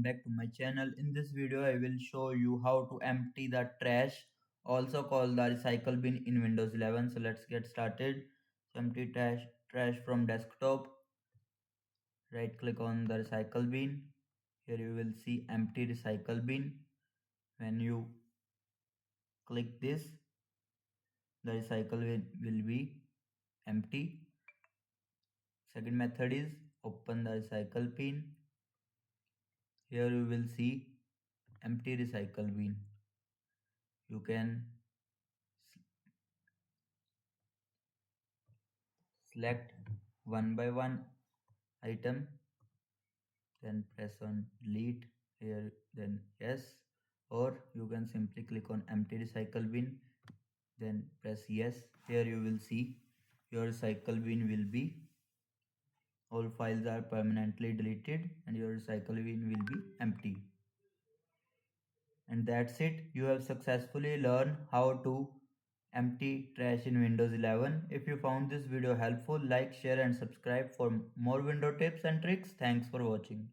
welcome back to my channel. In this video, I will show you how to empty the trash, also called the recycle bin in Windows 11. So let's get started. So empty trash from desktop. Right click on the recycle bin. Here you will see empty recycle bin. When you click this, the recycle bin will be empty. Second method is open the recycle bin. Here you will see empty recycle bin. You can select one by one item, then press on delete here, then yes, or you can simply click on empty recycle bin, then press yes. Here you will see your recycle bin will be, all files are permanently deleted and your recycle bin will be empty. And that's it. You have successfully learned how to empty trash in Windows 11. If you found this video helpful, like, share and subscribe for more window tips and tricks. Thanks for watching.